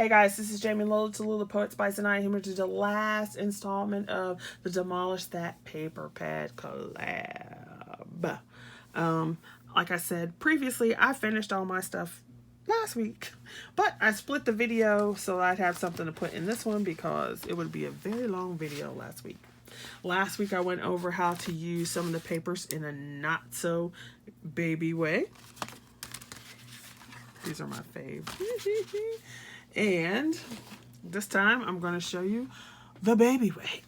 Hey guys, this is Jamie Lola Tallulah, Poetspice, and I am here to the last installment of the Demolish That Paper Pad collab. Like I said previously, I finished all my stuff last week, but I split the video so I'd have something to put in this one because it would be a very long video last week. Last week I went over how to use some of the papers in a not so baby way. These are my fave. And this time I'm going to show you the baby way.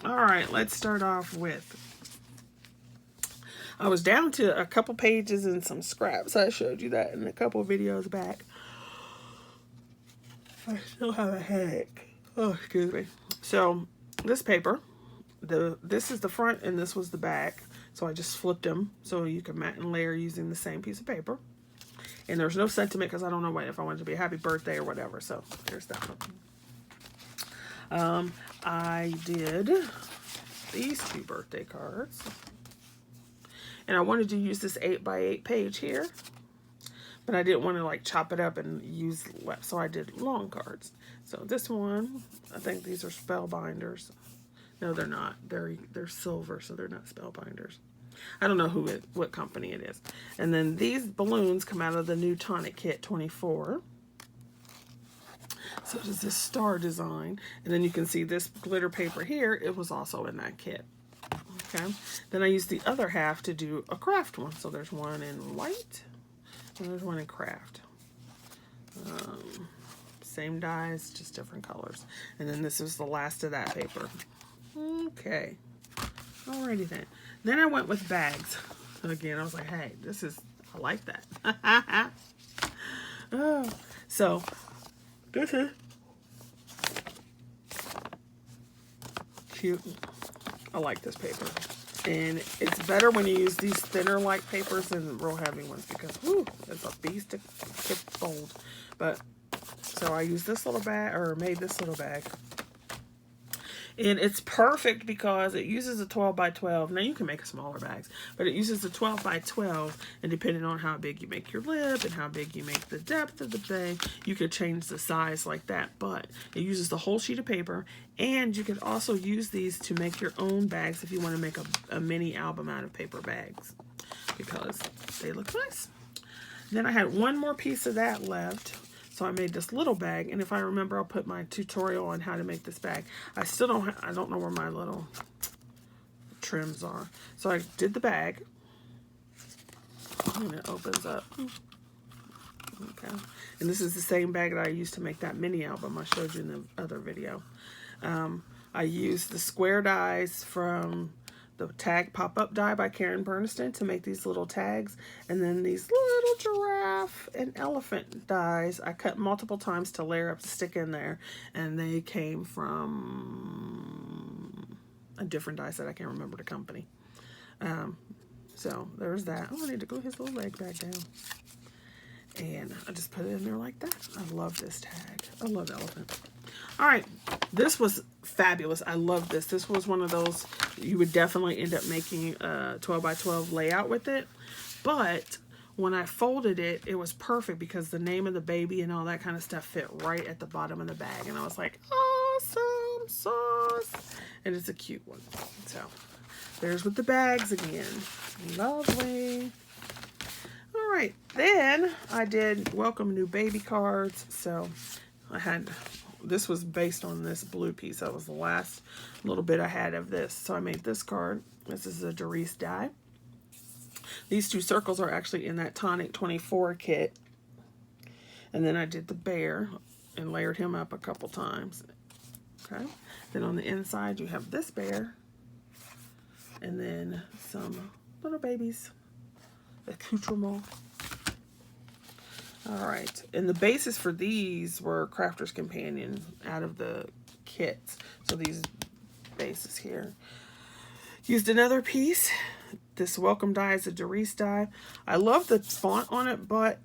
All right, let's start off with, I was down to a couple pages and some scraps. I showed you that in a couple videos back. I still have a headache. Oh, excuse me. So this paper, this is the front and this was the back. So I just flipped them so you can mat and layer using the same piece of paper. And there's no sentiment because I don't know if I want it to be a happy birthday or whatever. So there's that one. I did these two birthday cards. And I wanted to use this 8x8 page here. But I didn't want to like chop it up and use left. So I did long cards. So this one, I think these are spellbinders. No, they're not. They're silver, so they're not spellbinders. I don't know what company it is. And then these balloons come out of the new Tonic Kit 24. So there's this star design. And then you can see this glitter paper here. It was also in that kit. Okay. Then I used the other half to do a craft one. So there's one in white. And there's one in craft. Same dies, just different colors. And then this is the last of that paper. Okay. Alrighty then. Then I went with bags. Again, I was like, hey, I like that. Oh, so, this is cute. I like this paper. And it's better when you use these thinner like papers than real heavy ones because, whew, it's a beast to fold. But, so I used this little bag, or made this little bag. And it's perfect because it uses a 12 by 12. Now you can make smaller bags, but it uses a 12 by 12. And depending on how big you make your lip and how big you make the depth of the bag, you could change the size like that. But it uses the whole sheet of paper. And you could also use these to make your own bags if you want to make a mini album out of paper bags because they look nice. Then I had one more piece of that left. So I made this little bag, and if I remember, I'll put my tutorial on how to make this bag. I still I don't know where my little trims are. So I did the bag, and it opens up. Okay, and this is the same bag that I used to make that mini album I showed you in the other video. I used the square dies from the tag pop-up die by Karen Berniston to make these little tags, and then these little giraffe and elephant dies I cut multiple times to layer up to stick in there, and they came from a different die set. I can't remember the company. So there's that. Oh, I need to glue his little leg back down, and I just put it in there like that. I love this tag. I love elephant. All right, this was fabulous. I love this. This was one of those you would definitely end up making a 12 by 12 layout with it. But when I folded it, it was perfect because the name of the baby and all that kind of stuff fit right at the bottom of the bag. And I was like, awesome sauce. And it's a cute one. So there's with the bags again. Lovely. All right, then I did welcome new baby cards. So I had... This was based on this blue piece. That was the last little bit I had of this. So I made this card. This is a Doris die. These two circles are actually in that Tonic 24 kit. And then I did the bear and layered him up a couple times. Okay. Then on the inside you have this bear. And then some little babies. Accoutrement. All right, and the bases for these were Crafter's Companion out of the kits. So these bases here. Used another piece. This welcome die is a Doris die. I love the font on it, but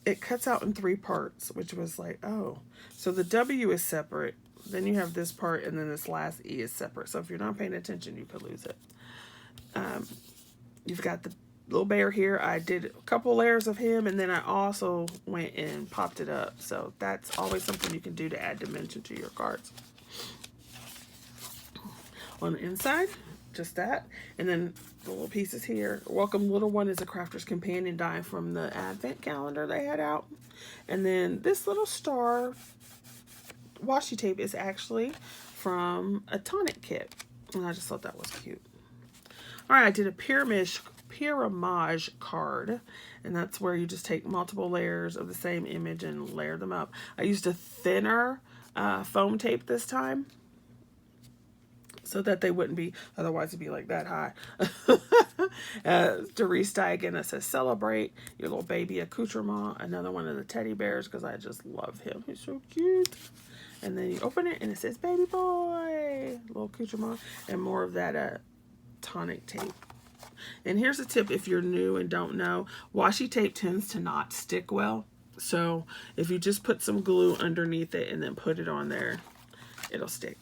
it cuts out in 3 parts, which was like, oh. So the W is separate. Then you have this part, and then this last E is separate. So if you're not paying attention, you could lose it. You've got the little bear here, I did a couple layers of him, and then I also went and popped it up. So that's always something you can do to add dimension to your cards. On the inside, just that. And then the little pieces here. Welcome Little One is a crafter's companion die from the advent calendar they had out. And then this little star washi tape is actually from a tonic kit. And I just thought that was cute. All right, I did a pyramage card, and that's where you just take multiple layers of the same image and layer them up. I used a thinner foam tape this time so that they wouldn't be, otherwise it'd be like that high. Doris Diagon says, celebrate your little baby accoutrement. Another one of the teddy bears, because I just love him. He's so cute. And then you open it and it says baby boy, little accoutrement, and more of that tonic tape. And here's a tip if you're new and don't know, washi tape tends to not stick well. So if you just put some glue underneath it and then put it on there, it'll stick.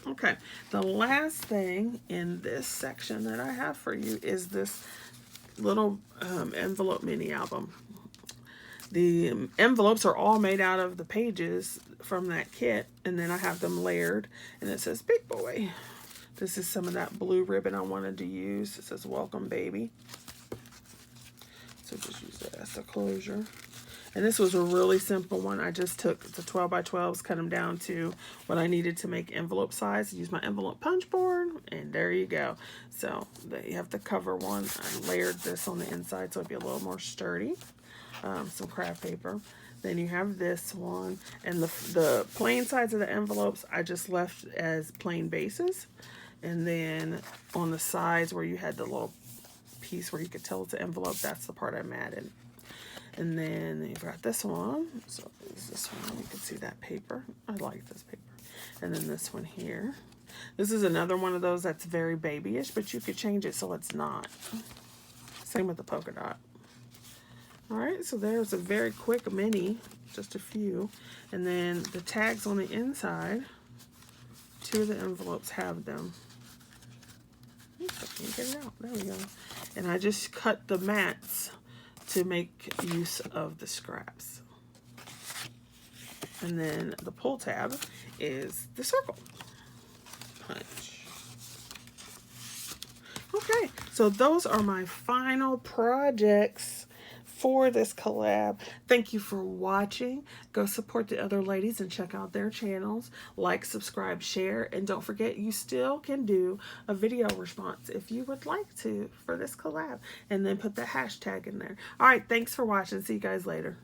Okay, the last thing in this section that I have for you is this little envelope mini album. The envelopes are all made out of the pages from that kit, and then I have them layered, and it says big boy. This is some of that blue ribbon I wanted to use. It says welcome baby. So just use that as the closure. And this was a really simple one. I just took the 12 by 12s, cut them down to what I needed to make envelope size. Use my envelope punch board, and there you go. So you have the cover one. I layered this on the inside so it'd be a little more sturdy. Some craft paper. Then you have this one, and the plain sides of the envelopes I just left as plain bases. And then on the sides where you had the little piece where you could tell it's an envelope, that's the part I'm added. And then you've got this one. So this one, you can see that paper. I like this paper. And then this one here. This is another one of those that's very babyish, but you could change it so it's not. Same with the polka dot. All right, so there's a very quick mini, just a few. And then the tags on the inside, 2 of the envelopes have them. Oops, I can't get it out. There we go. And I just cut the mats to make use of the scraps. And then the pull tab is the circle punch. Okay, so those are my final projects for this collab. Thank you for watching. Go support the other ladies and check out their channels. Like, subscribe, share, and don't forget you still can do a video response if you would like to for this collab, and then put the hashtag in there. All right, thanks for watching. See you guys later.